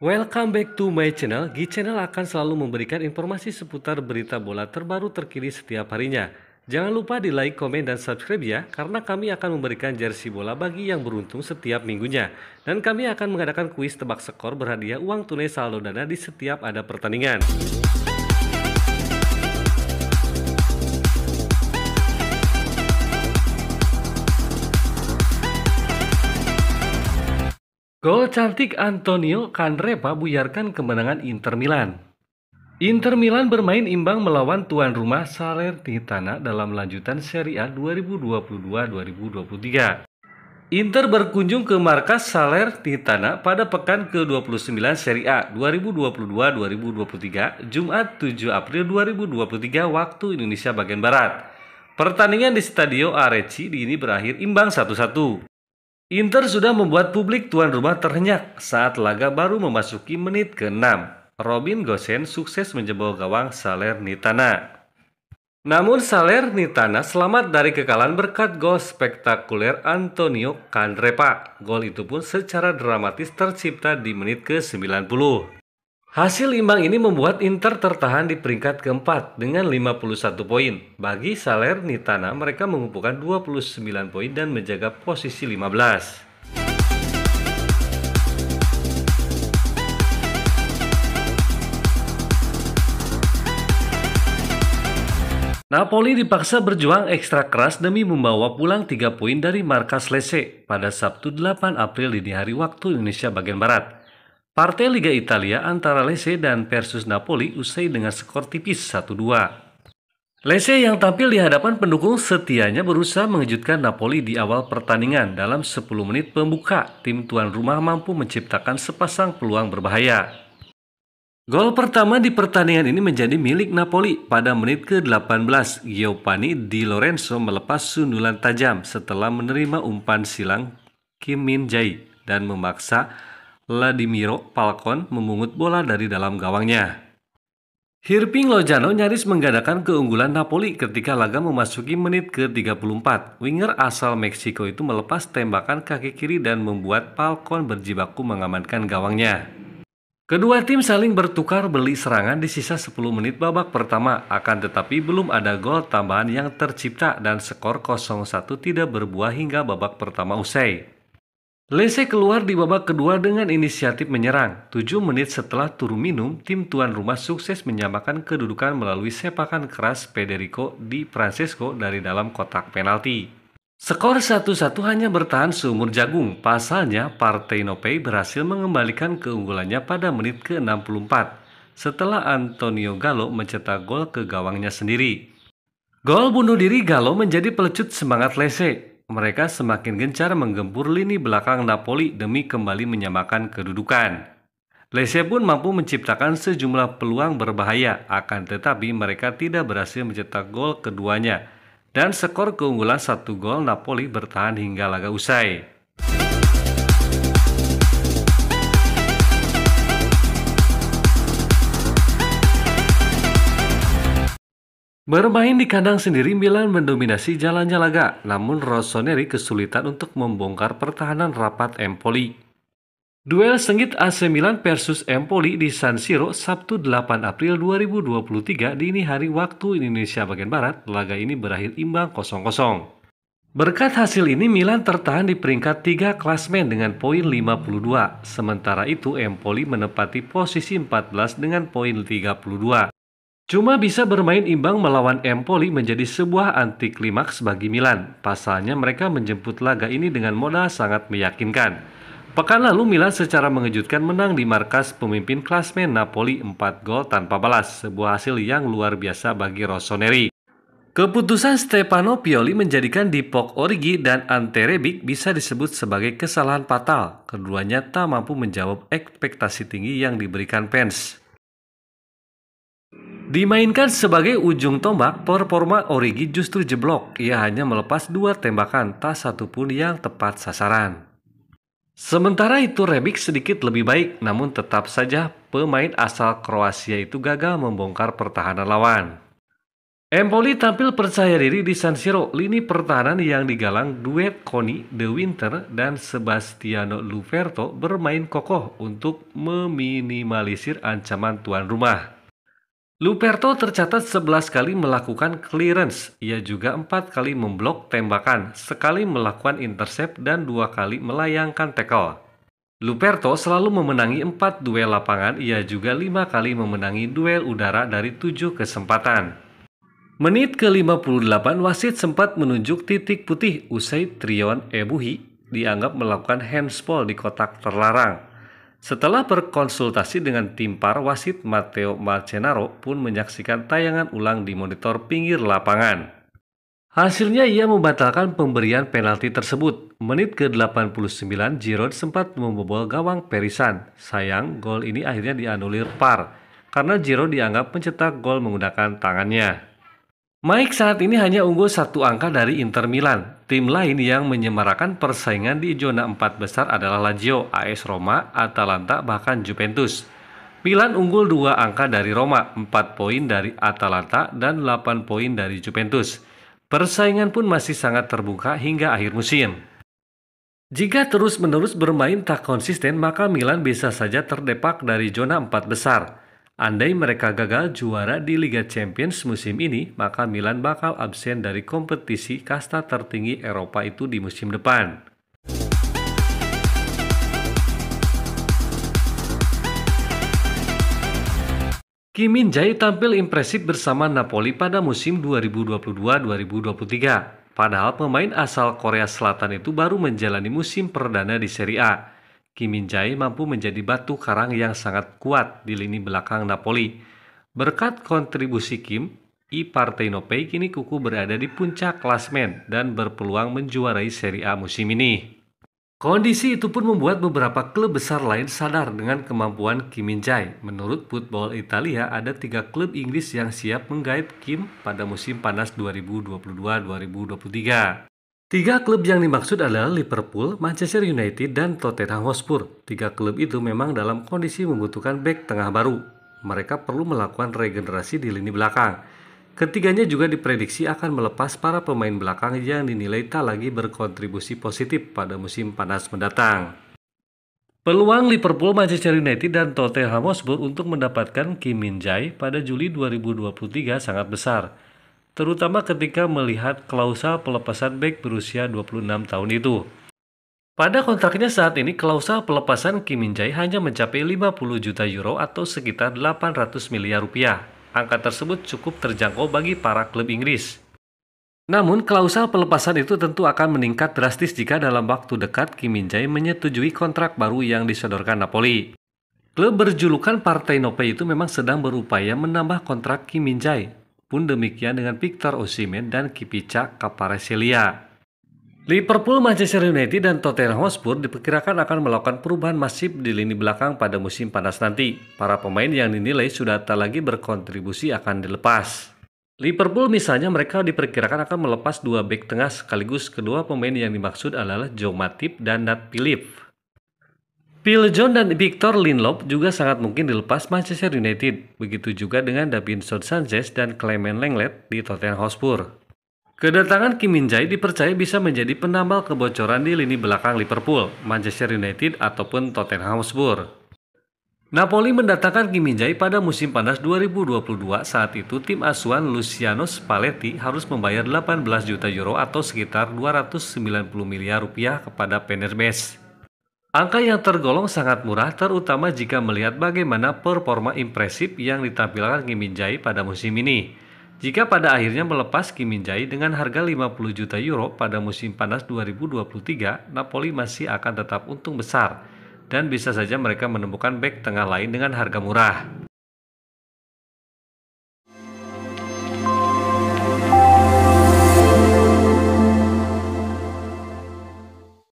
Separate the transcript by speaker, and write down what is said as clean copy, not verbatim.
Speaker 1: Welcome back to my channel. Channel akan selalu memberikan informasi seputar berita bola terbaru terkini setiap harinya. Jangan lupa di like, komen, dan subscribe ya, karena kami akan memberikan jersey bola bagi yang beruntung setiap minggunya. Dan kami akan mengadakan kuis tebak skor berhadiah uang tunai saldo dana di setiap ada pertandingan. Gol cantik Antonio Candreva buyarkan kemenangan Inter Milan. Inter Milan bermain imbang melawan tuan rumah Salernitana dalam lanjutan Serie A 2022-2023. Inter berkunjung ke markas Salernitana pada pekan ke-29 Serie A 2022-2023, Jumat 7 April 2023 waktu Indonesia bagian Barat. Pertandingan di Stadio Arechi ini berakhir imbang 1-1. Inter sudah membuat publik tuan rumah terhenyak saat laga baru memasuki menit ke-6. Robin Gosens sukses menjebol gawang Salernitana. Namun Salernitana selamat dari kekalahan berkat gol spektakuler Antonio Candreva. Gol itu pun secara dramatis tercipta di menit ke-90. Hasil imbang ini membuat Inter tertahan di peringkat keempat dengan 51 poin. Bagi Salernitana, mereka mengumpulkan 29 poin dan menjaga posisi 15. Napoli dipaksa berjuang ekstra keras demi membawa pulang 3 poin dari markas Lecce pada Sabtu 8 April dini hari waktu Indonesia bagian Barat. Partai Liga Italia antara Lecce dan versus Napoli usai dengan skor tipis 1-2. Lecce yang tampil di hadapan pendukung setianya berusaha mengejutkan Napoli di awal pertandingan. Dalam 10 menit pembuka, tim tuan rumah mampu menciptakan sepasang peluang berbahaya. Gol pertama di pertandingan ini menjadi milik Napoli pada menit ke-18. Giovanni Di Lorenzo melepas sundulan tajam setelah menerima umpan silang Kim Min-jae dan memaksa Vladimiro Falcon memungut bola dari dalam gawangnya. Hirving Lozano nyaris menggandakan keunggulan Napoli ketika laga memasuki menit ke-34. Winger asal Meksiko itu melepas tembakan kaki kiri dan membuat Falcon berjibaku mengamankan gawangnya. Kedua tim saling bertukar beli serangan di sisa 10 menit babak pertama, akan tetapi belum ada gol tambahan yang tercipta dan skor 0-1 tidak berbuah hingga babak pertama usai. Lecce keluar di babak kedua dengan inisiatif menyerang. 7 menit setelah turun minum, tim tuan rumah sukses menyamakan kedudukan melalui sepakan keras Federico Di Francesco dari dalam kotak penalti. Skor 1-1 hanya bertahan seumur jagung. Pasalnya, Partenope berhasil mengembalikan keunggulannya pada menit ke-64 setelah Antonio Gallo mencetak gol ke gawangnya sendiri. Gol bunuh diri Gallo menjadi pelecut semangat Lecce. Mereka semakin gencar menggempur lini belakang Napoli demi kembali menyamakan kedudukan. Lecce pun mampu menciptakan sejumlah peluang berbahaya, akan tetapi mereka tidak berhasil mencetak gol keduanya. Dan skor keunggulan 1 gol Napoli bertahan hingga laga usai. Bermain di kandang sendiri, Milan mendominasi jalannya laga, namun Rossoneri kesulitan untuk membongkar pertahanan rapat Empoli. Duel sengit AC Milan versus Empoli di San Siro Sabtu 8 April 2023 dini hari waktu Indonesia bagian Barat. Laga ini berakhir imbang 0-0. Berkat hasil ini, Milan tertahan di peringkat 3 klasmen dengan poin 52. Sementara itu, Empoli menempati posisi 14 dengan poin 32. Cuma bisa bermain imbang melawan Empoli menjadi sebuah anti klimaks bagi Milan. Pasalnya mereka menjemput laga ini dengan modal sangat meyakinkan. Pekan lalu Milan secara mengejutkan menang di markas pemimpin klasmen Napoli 4 gol tanpa balas, sebuah hasil yang luar biasa bagi Rossoneri. Keputusan Stefano Pioli menjadikan Divock Origi dan Ante Rebic bisa disebut sebagai kesalahan fatal. Keduanya tak mampu menjawab ekspektasi tinggi yang diberikan fans. Dimainkan sebagai ujung tombak, performa Origi justru jeblok. Ia hanya melepas 2 tembakan, tak satu pun yang tepat sasaran. Sementara itu Rebic sedikit lebih baik, namun tetap saja pemain asal Kroasia itu gagal membongkar pertahanan lawan. Empoli tampil percaya diri di San Siro. Lini pertahanan yang digalang duet Conny De Winter dan Sebastiano Luverto bermain kokoh untuk meminimalisir ancaman tuan rumah. Luperto tercatat 11 kali melakukan clearance, ia juga 4 kali memblok tembakan, sekali melakukan intercept dan 2 kali melayangkan tackle. Luperto selalu memenangi 4 duel lapangan, ia juga 5 kali memenangi duel udara dari 7 kesempatan. Menit ke-58 wasit sempat menunjuk titik putih usai Trion Ebuhi dianggap melakukan handsball di kotak terlarang. Setelah berkonsultasi dengan tim VAR, wasit Matteo Marcenaro pun menyaksikan tayangan ulang di monitor pinggir lapangan. Hasilnya ia membatalkan pemberian penalti tersebut. Menit ke-89 Giroud sempat membobol gawang Perisan. Sayang, gol ini akhirnya dianulir VAR karena Giroud dianggap mencetak gol menggunakan tangannya. Mike saat ini hanya unggul 1 angka dari Inter Milan. Tim lain yang menyemarakan persaingan di zona 4 besar adalah Lazio, AS Roma, Atalanta, bahkan Juventus. Milan unggul 2 angka dari Roma, 4 poin dari Atalanta, dan 8 poin dari Juventus. Persaingan pun masih sangat terbuka hingga akhir musim. Jika terus-menerus bermain tak konsisten, maka Milan bisa saja terdepak dari zona 4 besar. Andai mereka gagal juara di Liga Champions musim ini, maka Milan bakal absen dari kompetisi kasta tertinggi Eropa itu di musim depan. Kim Min-jae tampil impresif bersama Napoli pada musim 2022-2023. Padahal pemain asal Korea Selatan itu baru menjalani musim perdana di Serie A. Kim Min-jae mampu menjadi batu karang yang sangat kuat di lini belakang Napoli. Berkat kontribusi Kim, I Partenopei kini kuku berada di puncak klasmen dan berpeluang menjuarai Serie A musim ini. Kondisi itu pun membuat beberapa klub besar lain sadar dengan kemampuan Kim Min-jae. Menurut Football Italia, ada 3 klub Inggris yang siap menggait Kim pada musim panas 2022-2023. 3 klub yang dimaksud adalah Liverpool, Manchester United, dan Tottenham Hotspur. 3 klub itu memang dalam kondisi membutuhkan bek tengah baru. Mereka perlu melakukan regenerasi di lini belakang. Ketiganya juga diprediksi akan melepas para pemain belakang yang dinilai tak lagi berkontribusi positif pada musim panas mendatang. Peluang Liverpool, Manchester United, dan Tottenham Hotspur untuk mendapatkan Kim Min-jae pada Juli 2023 sangat besar, terutama ketika melihat klausul pelepasan bek berusia 26 tahun itu. Pada kontraknya saat ini, klausul pelepasan Kim Min-jae hanya mencapai 50 juta euro atau sekitar 800 miliar rupiah. Angka tersebut cukup terjangkau bagi para klub Inggris. Namun, klausul pelepasan itu tentu akan meningkat drastis jika dalam waktu dekat Kim Min-jae menyetujui kontrak baru yang disodorkan Napoli. Klub berjulukan Partenopei itu memang sedang berupaya menambah kontrak Kim Min-jae. Pun demikian dengan Victor Osimhen dan Kipica Kvaratskhelia. Liverpool, Manchester United, dan Tottenham Hotspur diperkirakan akan melakukan perubahan masif di lini belakang pada musim panas nanti. Para pemain yang dinilai sudah tak lagi berkontribusi akan dilepas. Liverpool misalnya, mereka diperkirakan akan melepas 2 bek tengah sekaligus kedua pemain yang dimaksud adalah Joe Matip dan Nat Phillips. Phil Jones dan Victor Lindelof juga sangat mungkin dilepas Manchester United. Begitu juga dengan Davinson Sanchez dan Clement Lenglet di Tottenham Hotspur. Kedatangan Kim Min-jae dipercaya bisa menjadi penambal kebocoran di lini belakang Liverpool, Manchester United, ataupun Tottenham Hotspur. Napoli mendatangkan Kim Min-jae pada musim panas 2022. Saat itu tim asuhan Luciano Spalletti harus membayar 18 juta euro atau sekitar 290 miliar rupiah kepada Fenerbahce. Angka yang tergolong sangat murah, terutama jika melihat bagaimana performa impresif yang ditampilkan Kim Min-jae pada musim ini. Jika pada akhirnya melepas Kim Min-jae dengan harga 50 juta euro pada musim panas 2023, Napoli masih akan tetap untung besar dan bisa saja mereka menemukan bek tengah lain dengan harga murah.